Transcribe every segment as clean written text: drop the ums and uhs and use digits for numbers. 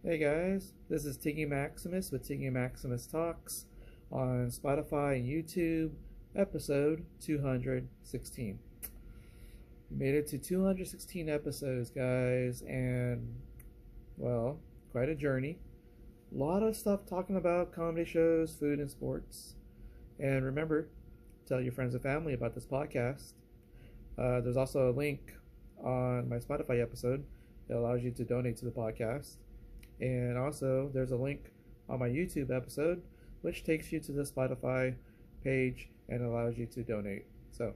Hey guys, this is Tiggy Maximus with Tiggy Maximus Talks on Spotify and YouTube, episode 216. We made it to 216 episodes, guys, and well, quite a journey. A lot of stuff talking about comedy shows, food, and sports. And remember, tell your friends and family about this podcast. There's also a link on my Spotify episode that allows you to donate to the podcast. And also, there's a link on my YouTube episode which takes you to the Spotify page and allows you to donate. So,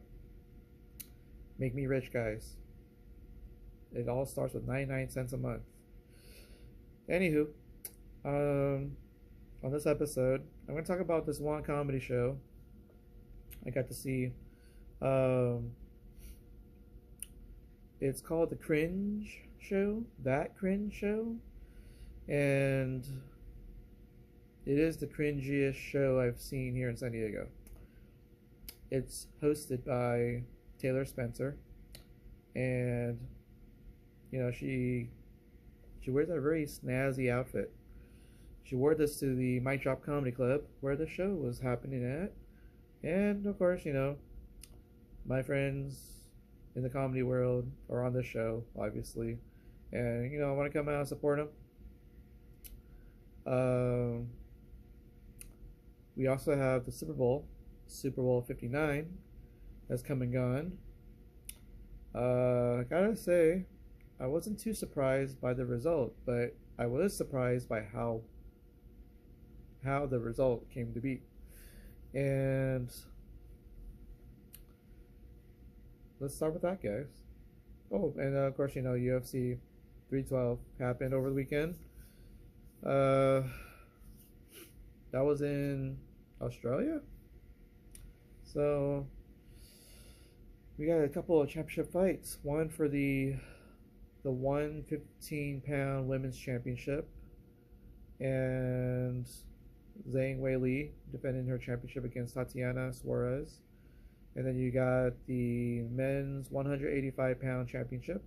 make me rich, guys. It all starts with 99 cents a month. Anywho, on this episode, I'm going to talk about this one comedy show I got to see. It's called The Cringe Show, That Cringe Show. And it is the cringiest show I've seen here in San Diego. It's hosted by Taylor Spencer, and she wears a very snazzy outfit. She wore this to the Mic Drop Comedy Club where the show was happening at, and of course, my friends in the comedy world are on this show, obviously, and I want to come out and support them. We also have the Super Bowl 59, that's come and gone. I gotta say, I wasn't too surprised by the result, but I was surprised by how the result came to be. And let's start with that, guys. Oh, and of course, UFC 312 happened over the weekend. That was in Australia. So we got a couple of championship fights. One for the 115-pound women's championship, and Zhang Weili defending her championship against Tatiana Suarez. And then you got the men's 185-pound championship.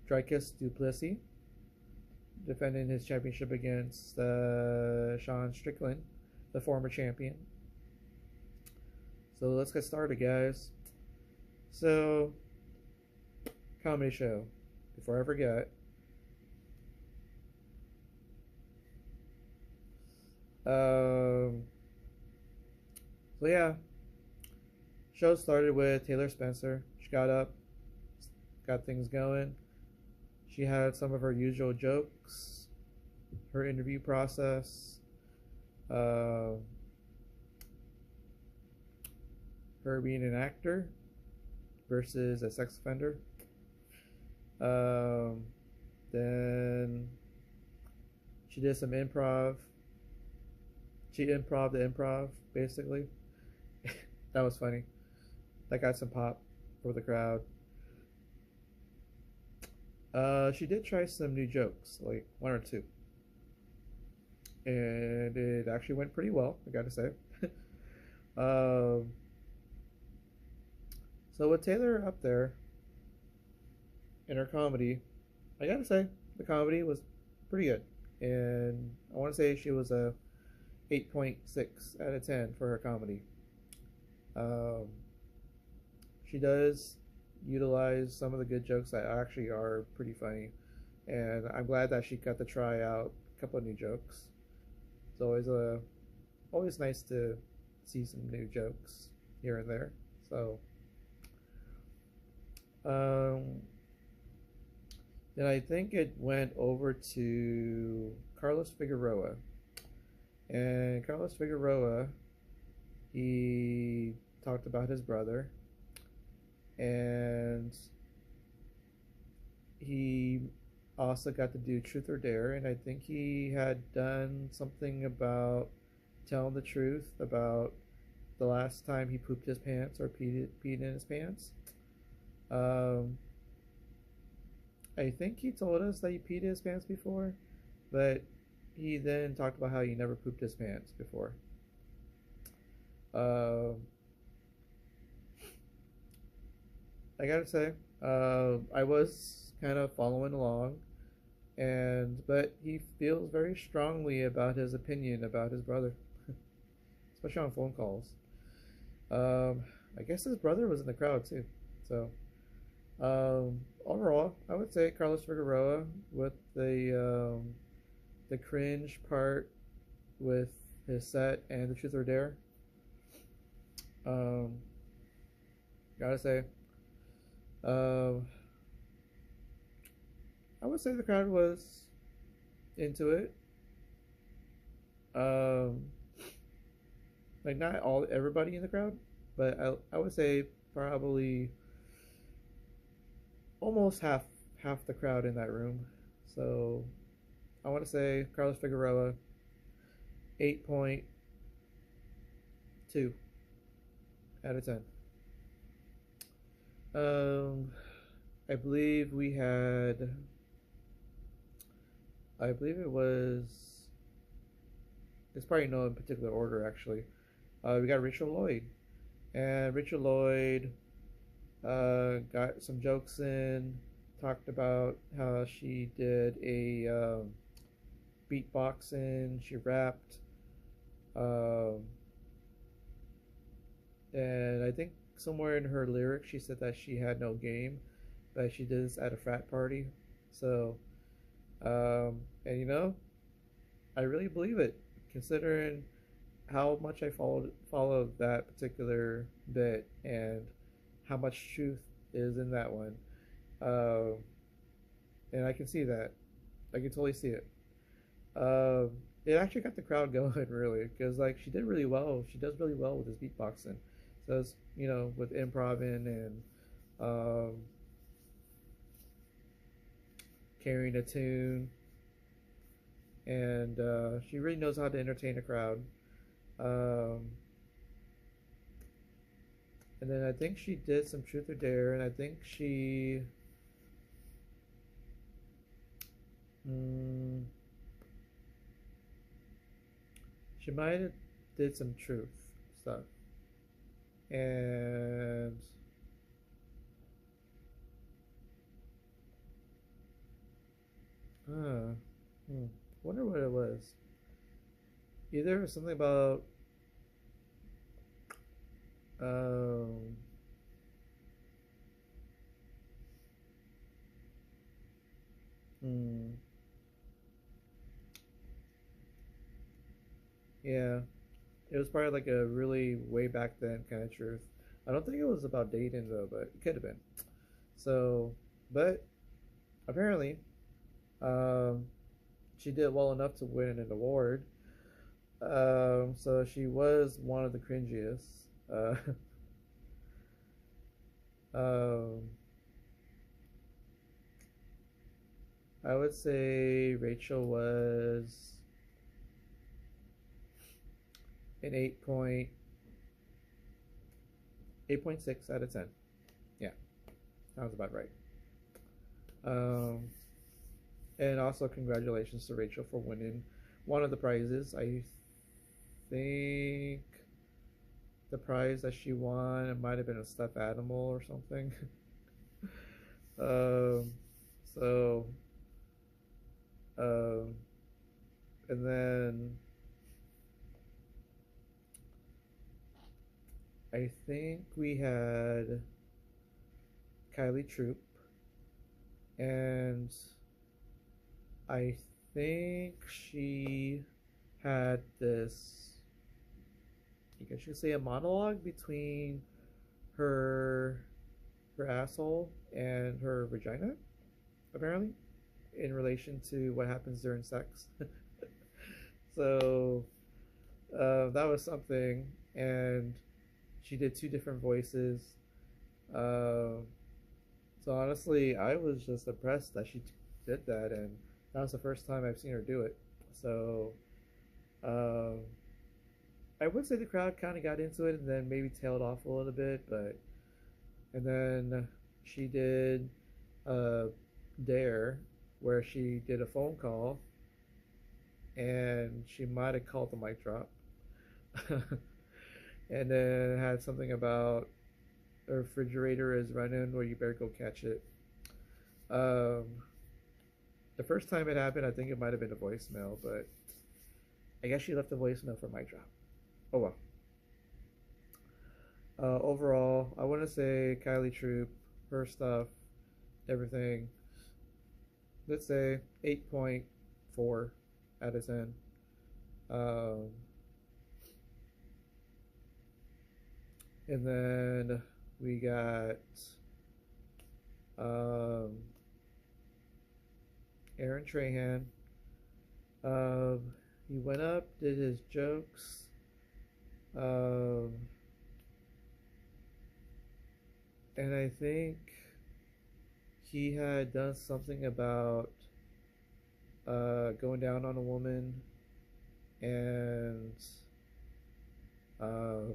Dricus du Plessis defending his championship against Sean Strickland, the former champion. So let's get started, guys. So, comedy show. Before I forget, so yeah, show started with Taylor Spencer. She got up, got things going. She had some of her usual jokes, her interview process, her being an actor versus a sex offender. Then she did some improv. She improv the improv, basically. That was funny. That got some pop for the crowd. She did try some new jokes, like one or two. And it actually went pretty well, I gotta say. So with Taylor up there in her comedy, I gotta say, the comedy was pretty good. And I want to say she was a 8.6 out of 10 for her comedy. She does utilize some of the good jokes that actually are pretty funny, and I'm glad that she got to try out a couple of new jokes. It's always nice to see some new jokes here and there. So then I think it went over to Carlos Figueroa, and Carlos Figueroa, he talked about his brother, and he also got to do Truth or Dare, and I think he had done something about telling the truth about the last time he pooped his pants or peed in his pants. I think he told us that he peed in his pants before, but he then talked about how he never pooped his pants before. I gotta say, I was kind of following along but he feels very strongly about his opinion about his brother, especially on phone calls. Um, I guess his brother was in the crowd too. So overall, I would say Carlos Figueroa with the cringe part with his set and the truth or dare. Um, gotta say, um, I would say the crowd was into it. Um, like not all everybody in the crowd, but I would say probably almost half the crowd in that room. So I want to say Carlos Figueroa 8.2 out of 10. Um, I believe we had. I believe it was. It's probably no in particular order actually. We got Rachel Lloyd, and Rachel Lloyd got some jokes in. Talked about how she did a beatboxing. She rapped, um, and I think somewhere in her lyrics she said that she had no game, that she did this at a frat party. So, and I really believe it, considering how much I followed that particular bit and how much truth is in that one. Um, and I can see that. I can totally see it. Um, it actually got the crowd going really, because like she did really well. She does really well with this beatboxing. So it's, with improv and um, carrying a tune, and she really knows how to entertain a crowd. Um, and then I think she did some truth or dare, and I think mm, she might have did some truth stuff, and uh, wonder what it was. Either it was something about um, hmm, yeah, it was probably like a really way back then kind of truth. I don't think it was about dating though, but it could have been. So, but apparently, um, she did well enough to win an award. So she was one of the cringiest. Uh, um, I would say Rachel was an 8.6 out of 10. Yeah, sounds about right. Um, and also congratulations to Rachel for winning one of the prizes. I think the prize that she won, it might have been a stuffed animal or something. um, so, um, and then I think we had Kylie Troop, and I think she had this, you guess you could say, a monologue between her her asshole and her vagina, apparently, in relation to what happens during sex. So that was something, and she did two different voices. Uh, so honestly, I was just impressed that she did that, and that was the first time I've seen her do it. So um, I would say the crowd kind of got into it and then maybe tailed off a little bit, but and then she did a dare where she did a phone call and she might have called the mic drop. And then had something about the refrigerator is running where you better go catch it. Um, the first time it happened, I think it might have been a voicemail, but I guess she left a voicemail for my drop. Oh well. Overall, I want to say Kylie Troop, her stuff, everything. Let's say 8.4 out of 10. Um, and then we got um, Aaron Trahan. He went up, did his jokes. And I think he had done something about going down on a woman, and uh,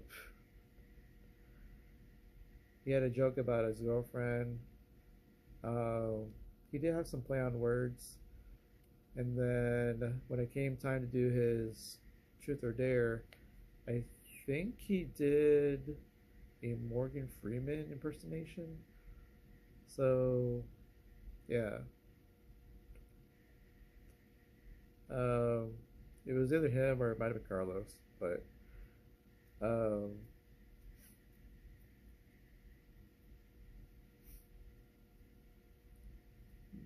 he had a joke about his girlfriend. He did have some play on words, and then when it came time to do his truth or dare, I think he did a Morgan Freeman impersonation. So, yeah. It was either him or it might have been Carlos, but um,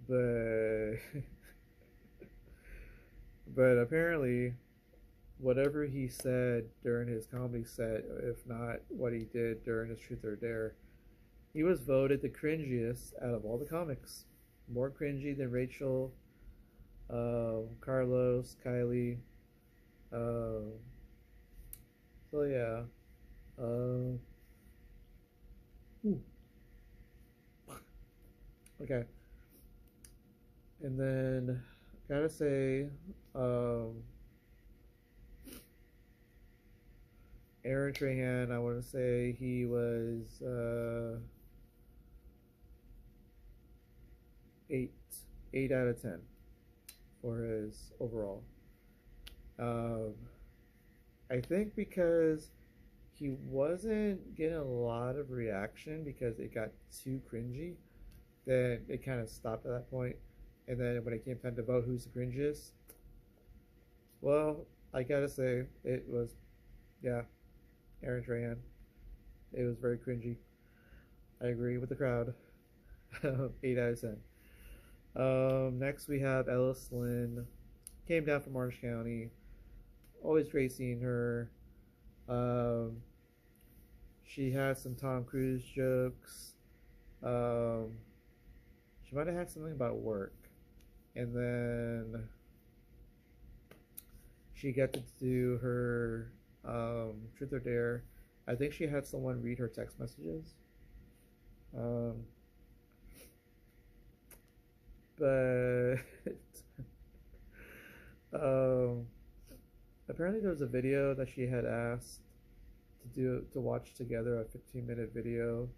but but apparently whatever he said during his comedy set, if not what he did during his Truth or Dare, he was voted the cringiest out of all the comics. More cringy than Rachel, Carlos, Kylie. Uh, so yeah. Uh, okay. And then gotta say, um, Aaron Trahan, I want to say he was 8, 8 out of 10 for his overall. Um, I think because he wasn't getting a lot of reaction because it got too cringy, then it kind of stopped at that point. And then when it came time to vote who's the cringiest, well, I gotta say it was, yeah, Aaron Trahan. It was very cringy. I agree with the crowd. 8 out of 10. Next we have Ellis Lynn. Came down from Orange County. Always great seeing her. She had some Tom Cruise jokes. She might have had something about work. And then she got to do her Truth or Dare. I think she had someone read her text messages. But apparently there was a video that she had asked to watch together, a 15-minute video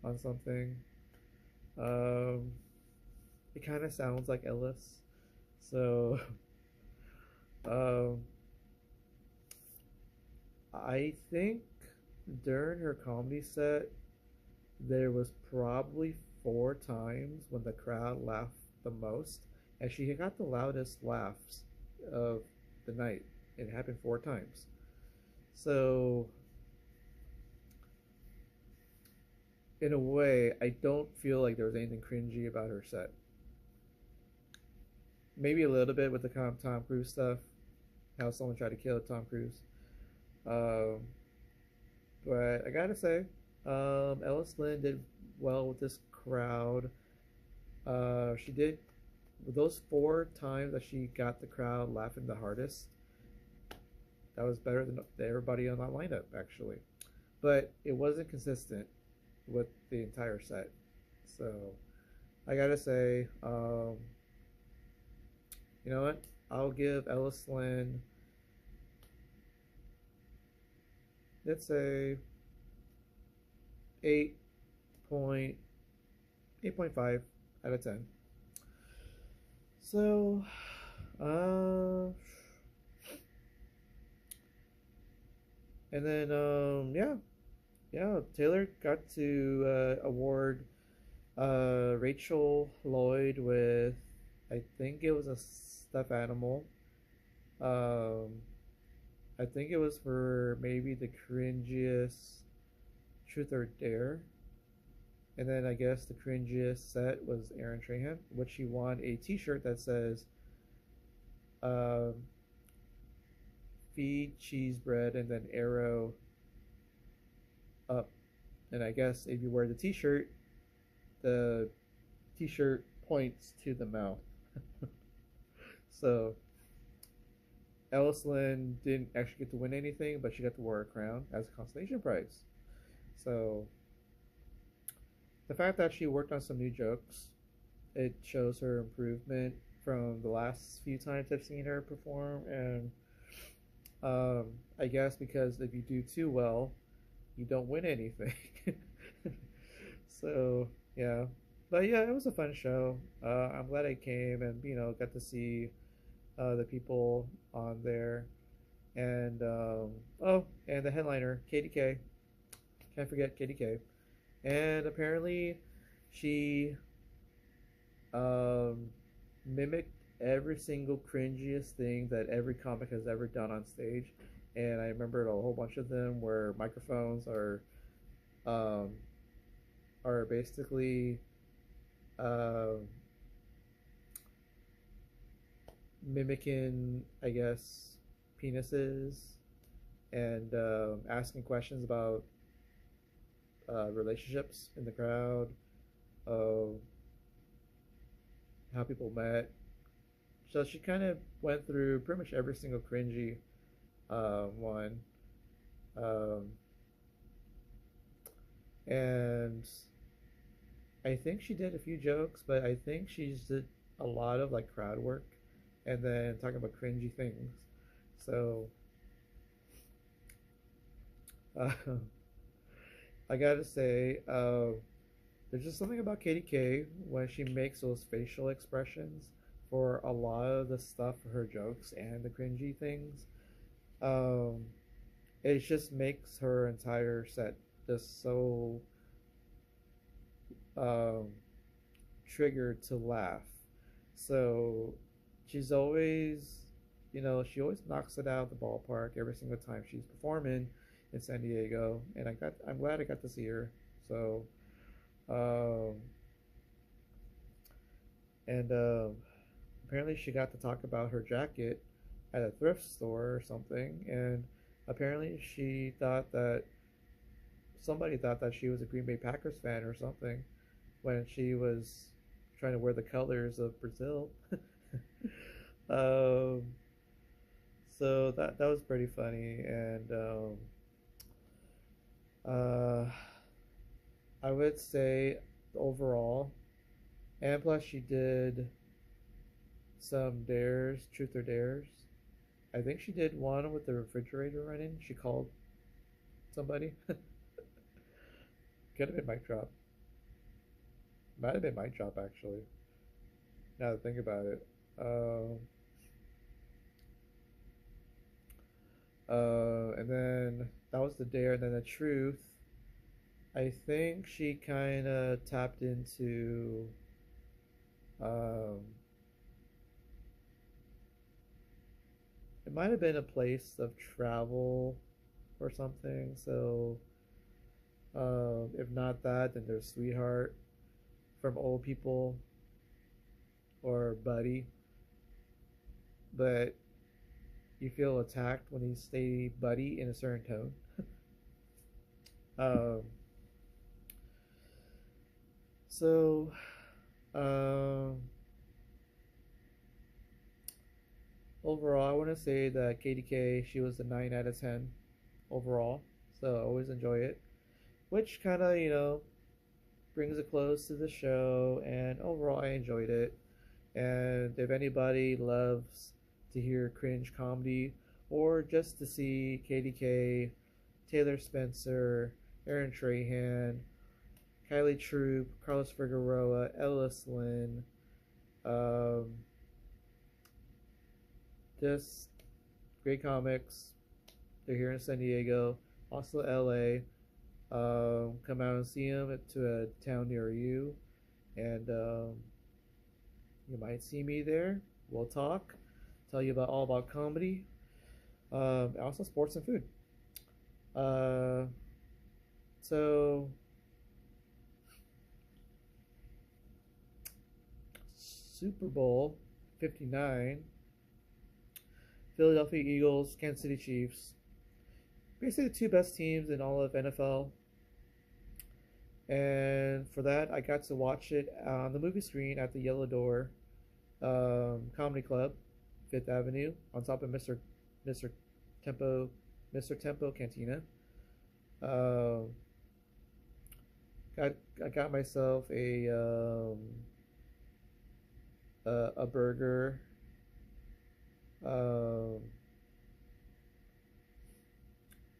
on something. It kind of sounds like Ellis, so I think during her comedy set there was probably 4 times when the crowd laughed the most, and she got the loudest laughs of the night. It happened 4 times. So in a way, I don't feel like there was anything cringy about her set. Maybe a little bit with the Tom Cruise stuff, how someone tried to kill Tom Cruise. Um, but I gotta say, Ellis Lynn did well with this crowd. She did, with those 4 times that she got the crowd laughing the hardest, that was better than everybody on that lineup, actually. But it wasn't consistent with the entire set. So I gotta say, you know what? I'll give Ellis Lynn, let's say 8.5 out of 10. So, and then yeah, Taylor got to award Rachel Lloyd with I think it was a stuffed animal. Um, I think it was for maybe the cringiest Truth or Dare. And then I guess the cringiest set was Aaron Trahan, which he won a T-shirt that says um, "Feed cheese bread" and then arrow up. And I guess if you wear the T-shirt points to the mouth. So Ellis Lynn didn't actually get to win anything, but she got to wear a crown as a consolation prize. So the fact that she worked on some new jokes, it shows her improvement from the last few times I've seen her perform. And I guess because if you do too well, you don't win anything. So yeah, but yeah, it was a fun show. I'm glad I came and got to see the people on there, and oh, and the headliner KDK. Can't forget KDK. And apparently, she um, mimicked every single cringiest thing that every comic has ever done on stage. And I remembered a whole bunch of them where microphones um, are basically um, mimicking, I guess, penises and asking questions about relationships in the crowd, uh, how people met. So she kind of went through pretty much every single cringy one. Um, and I think she did a few jokes, but I think she's did a lot of like crowd work and then talking about cringy things. So uh, I gotta say, there's just something about Katie K when she makes those facial expressions for a lot of the stuff for her jokes and the cringy things. Um, it just makes her entire set just so um, triggered to laugh. So she's always, she always knocks it out of the ballpark every single time she's performing in San Diego, and I'm glad I got to see her. So, um, and apparently she got to talk about her jacket at a thrift store or something, and apparently she thought that somebody thought that she was a Green Bay Packers fan or something when she was trying to wear the colors of Brazil. um, so that was pretty funny, and uh, I would say overall, and plus she did some dares, truth or dares. I think she did one with the refrigerator running. She called somebody. Could have been mic drop. Might have been mic drop actually. Now to think about it. And then that was the dare, and then the truth. I think she kind of tapped into um, it might have been a place of travel or something. So if not that, then there's Sweetheart from Old People or Buddy. But you feel attacked when you say Buddy in a certain tone. um, so, um, overall, I want to say that KDK, she was a 9 out of 10 overall. So I always enjoy it. Which kind of, brings a close to the show. And overall, I enjoyed it. And if anybody loves to hear cringe comedy or just to see KDK, Taylor Spencer, Aaron Trahan, Kylie Troop, Carlos Figueroa, Ellis Lynn, um, just great comics. They're here in San Diego, also LA. Come out and see them to a town near you, and You might see me there. We'll talk, tell you about all about comedy, also sports and food. Uh, so Super Bowl 59, Philadelphia Eagles, Kansas City Chiefs. Basically, the two best teams in all of NFL. And for that, I got to watch it on the movie screen at the Yellow Door Comedy Club, Fifth Avenue, on top of Mr. Tempo Mr. Tempo Cantina. Um, got I got myself a burger. Um,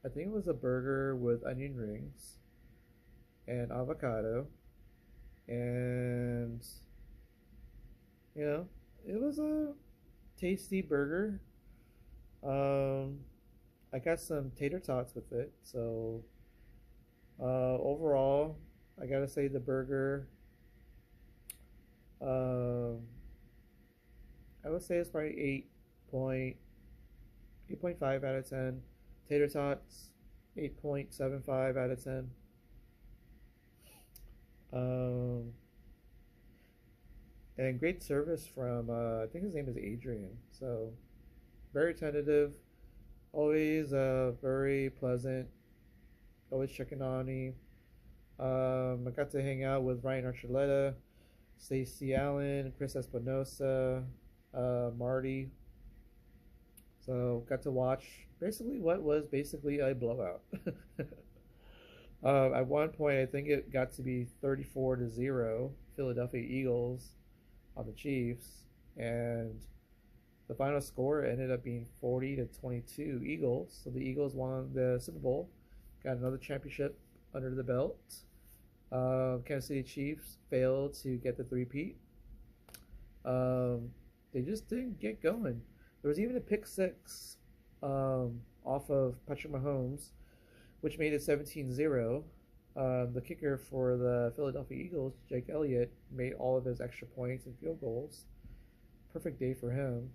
I think it was a burger with onion rings and avocado, and you know, it was a tasty burger. Um, I got some tater tots with it, so overall, I gotta say the burger. Um, I would say it's probably 8.5 out of 10. Tater tots, 8.75 out of 10. Um, and great service from I think his name is Adrian. So very tentative, always very pleasant, always checking on me. I got to hang out with Ryan Archuleta, Stacey Allen, Chris Espinosa, Marty. So got to watch basically what was basically a blowout. At one point, I think it got to be 34-0 Philadelphia Eagles on the Chiefs, and the final score ended up being 40-22 Eagles. So the Eagles won the Super Bowl, got another championship under the belt. Kansas City Chiefs failed to get the three-peat. They just didn't get going. There was even a pick six off of Patrick Mahomes, which made it 17-0. The kicker for the Philadelphia Eagles, Jake Elliott, made all of his extra points and field goals. Perfect day for him.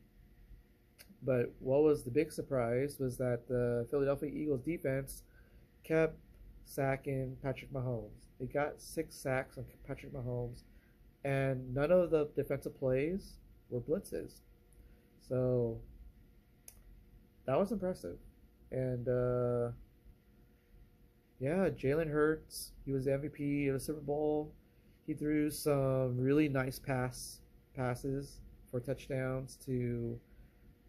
But what was the big surprise was that the Philadelphia Eagles defense kept sacking Patrick Mahomes. They got 6 sacks on Patrick Mahomes, and none of the defensive plays were blitzes. So that was impressive. And yeah, Jalen Hurts, he was the MVP of the Super Bowl. He threw some really nice passes for touchdowns to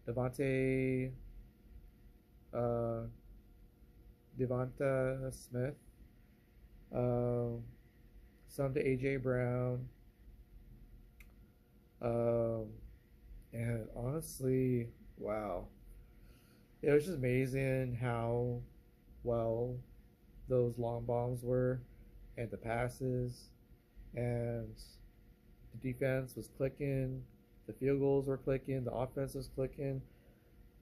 Devonta Smith, some to AJ Brown, and honestly, wow, it was just amazing how well those long bombs were, and the passes, and the defense was clicking, the field goals were clicking, the offense was clicking.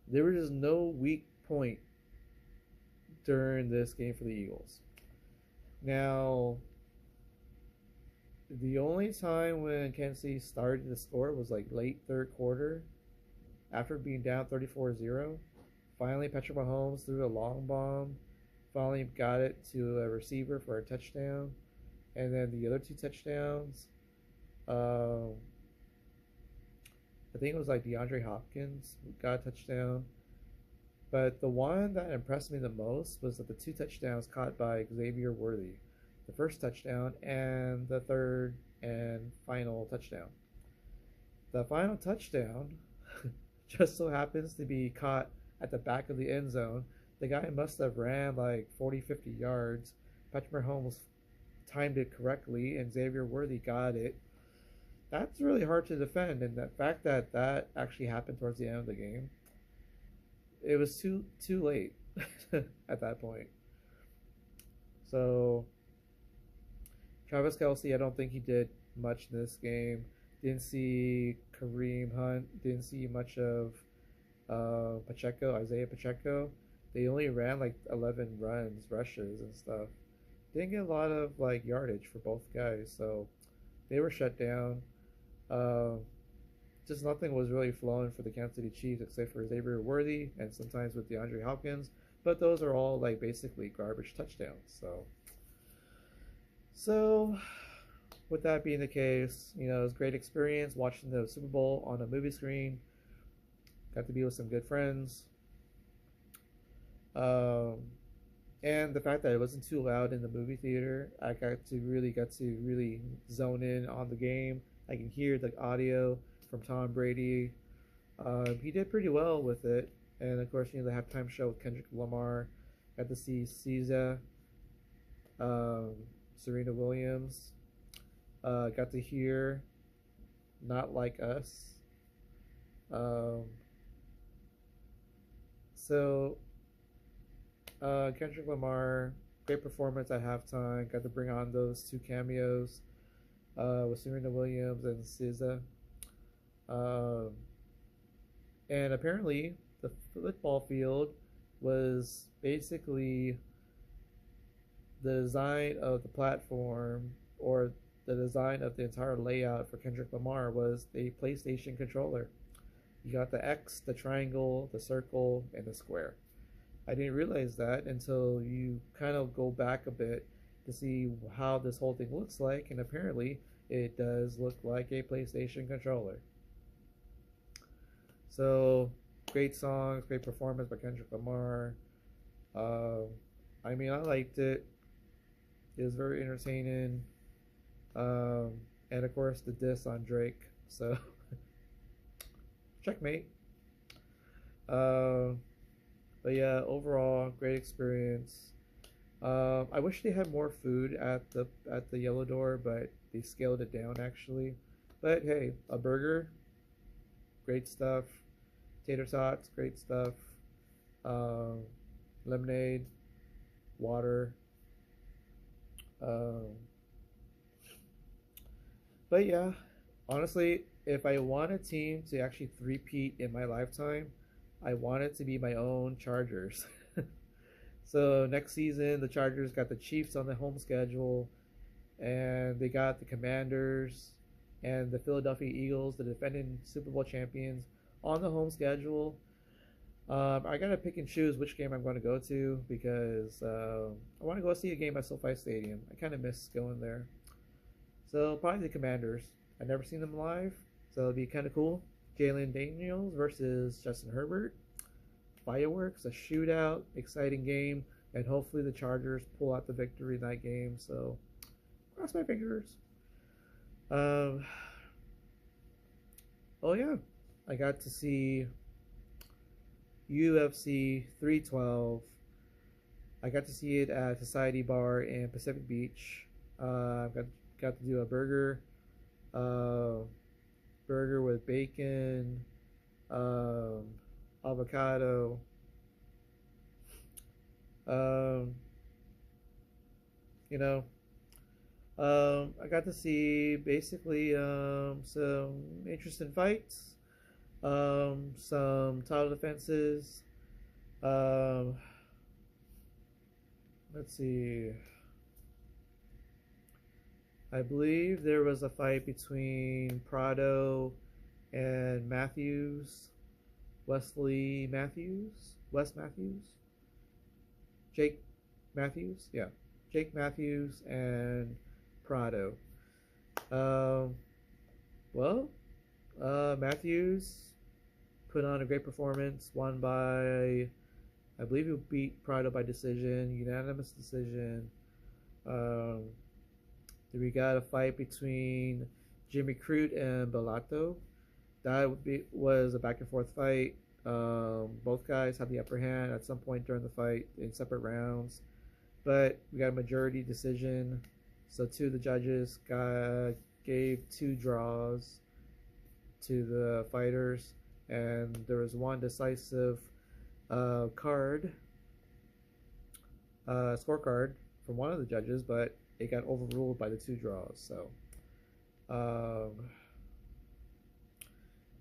There was just no weak point during this game for the Eagles. Now, the only time when Kansas City started to score was like late third quarter, after being down 34-0. Finally, Patrick Mahomes threw a long bomb, finally got it to a receiver for a touchdown, and then the other 2 touchdowns, I think it was like DeAndre Hopkins got a touchdown. But the one that impressed me the most was that the 2 touchdowns caught by Xavier Worthy, the first touchdown and the third and final touchdown. The final touchdown just so happens to be caught at the back of the end zone. The guy must have ran like 40-50 yards. Patrick Mahomes timed it correctly, and Xavier Worthy got it. That's really hard to defend, and the fact that that actually happened towards the end of the game, it was too late at that point. So Travis Kelce, I don't think he did much in this game. Didn't see Kareem Hunt. Didn't see much of Isaiah Pacheco. They only ran like 11 rushes and stuff. Didn't get a lot of like yardage for both guys, so they were shut down. just nothing was really flowing for the Kansas City Chiefs except for Xavier Worthy and sometimes with DeAndre Hopkins. But those are all like basically garbage touchdowns. So with that being the case, you know, it was a great experience watching the Super Bowl on a movie screen. Got to be with some good friends. Um, and the fact that it wasn't too loud in the movie theater, I got to really zone in on the game. I can hear the audio from Tom Brady. He did pretty well with it, and of course, you know, the halftime show with Kendrick Lamar. Got to see SZA, um, Serena Williams. Got to hear "Not Like Us." Um, so Kendrick Lamar, great performance at halftime. Got to bring on those two cameos with Serena Williams and SZA. Um, and apparently, the football field was basically the design of the platform, or the design of the entire layout for Kendrick Lamar was the PlayStation controller. You got the X, the triangle, the circle, and the square. I didn't realize that until you kind of go back a bit to see how this whole thing looks like, and apparently it does look like a PlayStation controller. So, great songs, great performance by Kendrick Lamar. Um, I mean, I liked it. It was very entertaining. And of course, the diss on Drake. So, checkmate. Um, but yeah, overall, great experience. I wish they had more food at the Yellow Door, but they scaled it down actually. But hey, a burger, great stuff. Tater tots, great stuff. Um, Lemonade, water. Um, but yeah, honestly, if I want a team to actually three-peat in my lifetime, I want it to be my own Chargers. So next season, the Chargers got the Chiefs on the home schedule, and they got the Commanders and the Philadelphia Eagles, the defending Super Bowl champions, on the home schedule. I gotta pick and choose which game I'm going to go to because I want to go see a game at SoFi Stadium. I kind of miss going there. So probably the Commanders. I've never seen them live, so it'll be kind of cool. Jalen Daniels versus Justin Herbert. Fireworks, a shootout, exciting game, and hopefully the Chargers pull out the victory in that game. So cross my fingers. Um, oh yeah, I got to see UFC 312. I got to see it at Society Bar in Pacific Beach. Got to do a uh, burger with bacon, um, avocado. Um, you know, I got to see basically some interesting fights, some title defenses. Um, let's see. I believe there was a fight between Prado and Matthews, Wes Matthews, Jake Matthews, yeah, Jake Matthews and Prado. Um, well, Matthews put on a great performance, won by, I believe he beat Prado by decision, unanimous decision. Um, then we got a fight between Jimmy Crute and Bellato. Was a back and forth fight. Both guys had the upper hand at some point during the fight in separate rounds, but we got a majority decision. So two of the judges gave two draws to the fighters, and there was one decisive scorecard from one of the judges, but it got overruled by the two draws. So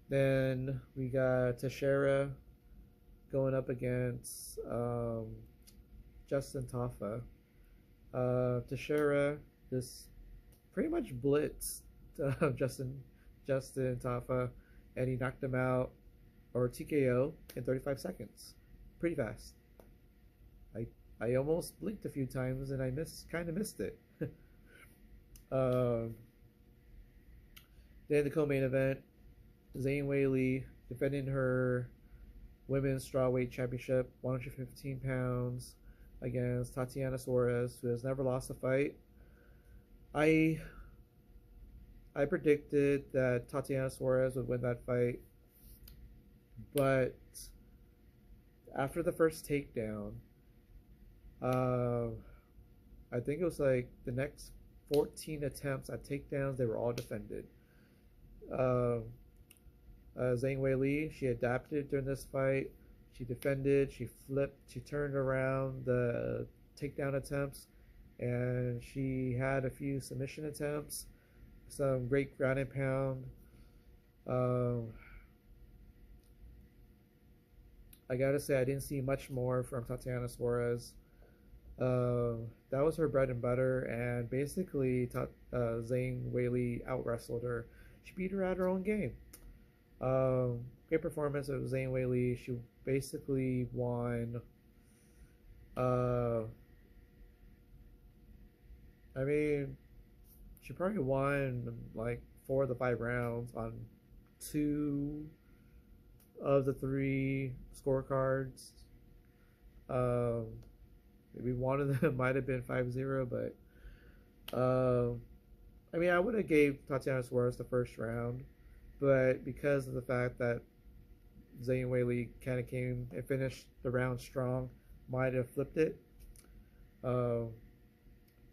then we got Teixeira going up against Justin Tafa. Teixeira just pretty much blitzed Justin Tafa. and he knocked him out, or TKO, in 35 seconds. Pretty fast. I I almost blinked a few times and I kind of missed it. um, then the co-main event, Zhang Weili defending her women's strawweight championship, 115 pounds, against Tatiana Suarez, who has never lost a fight. I I predicted that Tatiana Suarez would win that fight, but after the first takedown, uh, I think it was like the next 14 attempts at takedowns, they were all defended. Uh, Zhang Weili, she adapted during this fight. She defended, she flipped, she turned around the takedown attempts, and she had a few submission attempts, some great ground and pound. Um, I gotta say, I didn't see much more from Tatiana Suarez. That was her bread and butter, and basically, Zhang Weili out wrestled her. She beat her at her own game. Great performance of Zhang Weili. She basically won. I mean, she probably won like 4 of the 5 rounds on 2 of the 3 scorecards. Um, Maybe one of them might have been 5-0, but I mean, I would have gave Tatiana Suarez the first round, but because of the fact that Zhang Weili kind of came and finished the round strong, might have flipped it. Uh,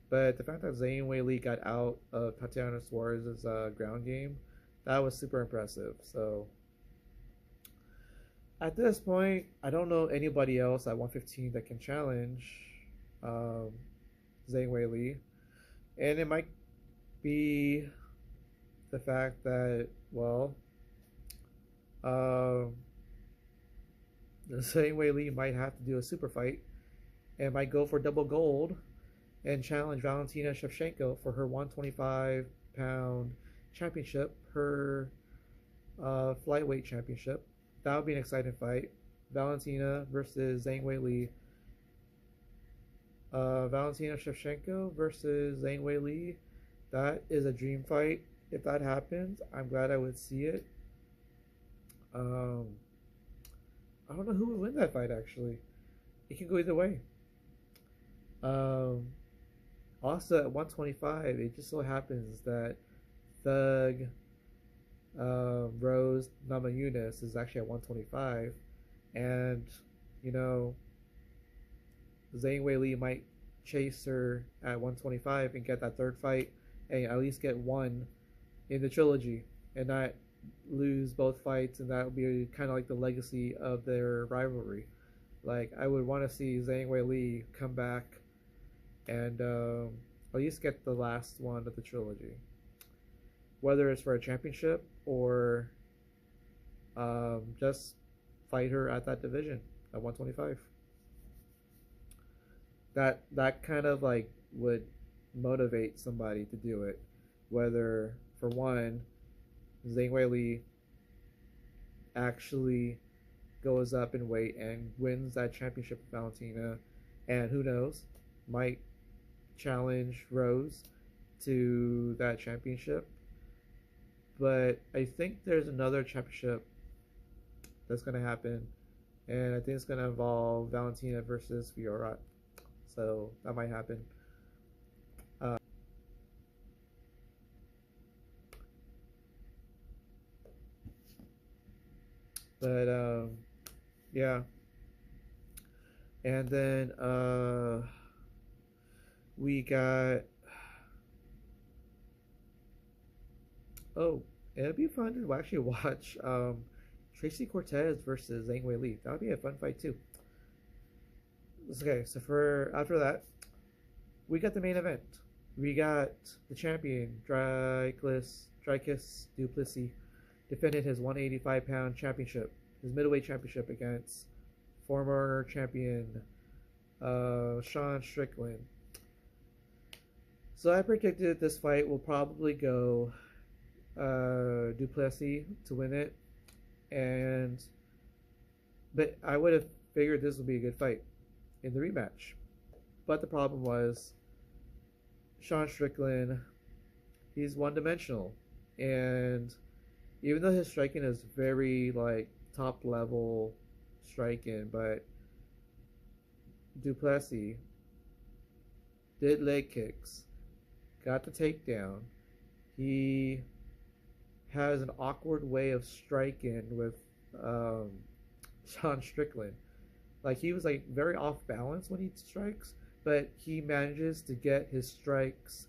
but the fact that Zhang Weili got out of Tatiana Suarez's ground game, that was super impressive. So at this point, I don't know anybody else at 115 that can challenge um, Zhang Weili, and it might be the fact that, well, Zhang Weili might have to do a super fight and might go for double gold and challenge Valentina Shevchenko for her 125-pound championship, her flyweight championship. That would be an exciting fight. Valentina versus Zhang Weili. Valentina Shevchenko versus Zhang Weili. That is a dream fight. If that happens, I'm glad I would see it. I don't know who would win that fight, actually. It can go either way. Also, at 125, it just so happens that Thug Rose Namajunas is actually at 125, and you know, Zhang Weili might chase her at 125 and get that third fight, and at least get one in the trilogy, and not lose both fights, and that would be kind of like the legacy of their rivalry. Like, I would want to see Zhang Weili come back and at least get the last one of the trilogy, whether it's for a championship or just fight her at that division at 125. That kind of like would motivate somebody to do it. Whether, for one, Zhang Weili actually goes up in weight and wins that championship with Valentina, and who knows, might challenge Rose to that championship. But I think there's another championship that's going to happen, and I think it's going to involve Valentina versus Fiora. So that might happen. But yeah. And then we got, oh, it'd be fun to actually watch Tracy Cortez versus Zhang Weili. That would be a fun fight too. Okay, so for after that, we got the main event. We got the champion, Dricus du Plessis, defended his 185-pound championship, his middleweight championship, against former champion Sean Strickland. So I predicted this fight will probably go du Plessis to win it. and but I would have figured this would be a good fight in the rematch. But the problem was Sean Strickland, he's one dimensional. And even though his striking is very like top level striking, but Duplessis did leg kicks, got the takedown. He has an awkward way of striking with um, Sean Strickland. Like he was like very off balance when he strikes, but he manages to get his strikes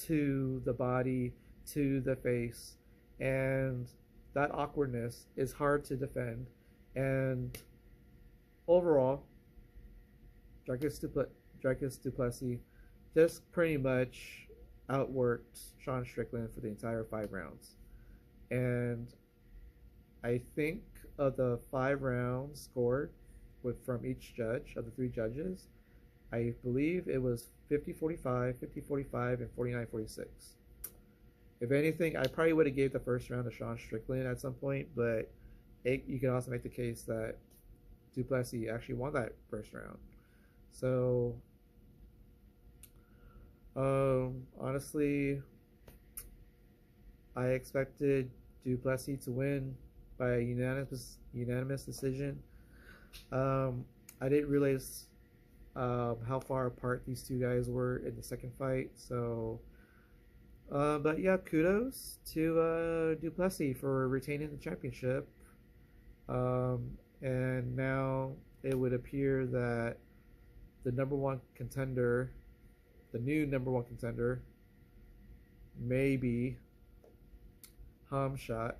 to the body, to the face, and that awkwardness is hard to defend. And overall, Dricus Duplessis just pretty much outworked Sean Strickland for the entire 5 rounds. And I think of the 5 rounds scored from each judge, of the 3 judges, I believe it was 50-45, 50-45, and 49-46. If anything, I probably would have gave the first round to Sean Strickland at some point, but you can also make the case that Duplessis actually won that first round. So, honestly, I expected Duplessis to win by a unanimous decision. I didn't realize how far apart these two guys were in the second fight. So, but yeah, kudos to Duplessis for retaining the championship. And now it would appear that the new number one contender, may be Hamzat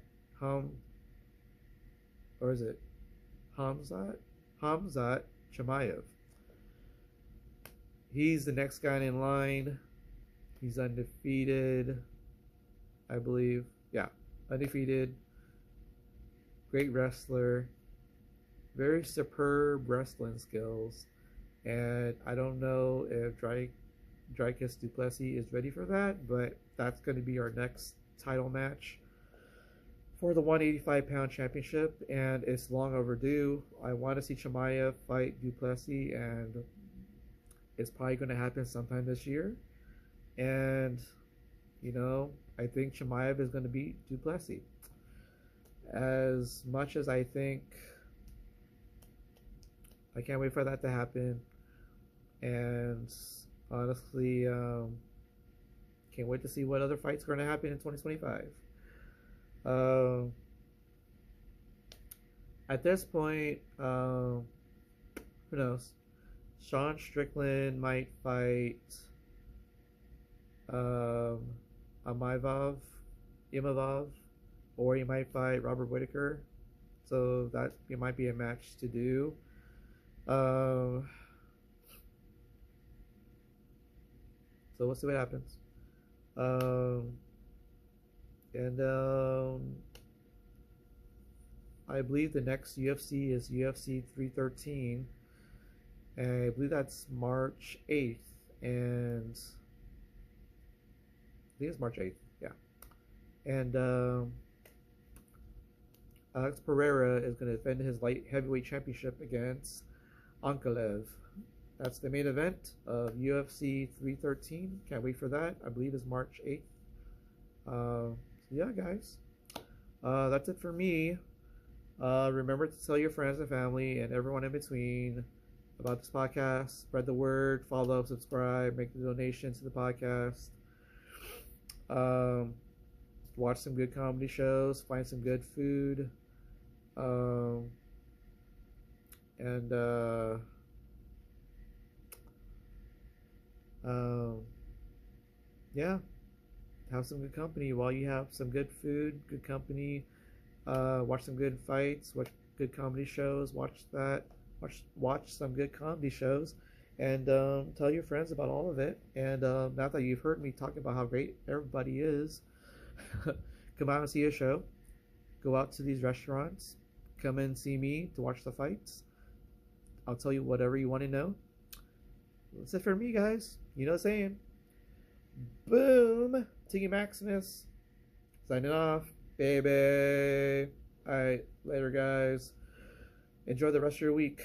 Chimaev. He's the next guy in line. He's undefeated, I believe. Yeah, undefeated. Great wrestler. Very superb wrestling skills. And I don't know if Dricus Duplessis is ready for that, but that's going to be our next title match for the 185-pound championship, and it's long overdue. I want to see Chimaev fight Duplessis, and it's probably going to happen sometime this year. And, I think Chimaev is going to beat Duplessis. As much as I think I can't wait for that to happen. And honestly, can't wait to see what other fights are going to happen in 2025. At this point, who knows? Sean Strickland might fight Imavov, or he might fight Robert Whitaker. So that it might be a match to do. So we'll see what happens. I believe the next UFC is UFC 313, and I believe that's March 8th, and I think it's March 8th, yeah. And Alex Pereira is going to defend his light heavyweight championship against Ankalev. That's the main event of UFC 313. Can't wait for that. I believe it's March 8th. So yeah, guys. That's it for me. Remember to tell your friends and family and everyone in between about this podcast. Spread the word. Follow, subscribe, make the donation to the podcast. Watch some good comedy shows. Find some good food. Yeah, have some good company while you have some good food, good company. Watch some good fights, watch good comedy shows, watch some good comedy shows, and tell your friends about all of it. And now that you've heard me talking about how great everybody is, come out and see a show. Go out to these restaurants. Come and see me to watch the fights. I'll tell you whatever you want to know. That's it for me, guys. You know what I'm saying? Boom! Tiggy Maximus. Signing off, baby. Alright. later, guys. Enjoy the rest of your week.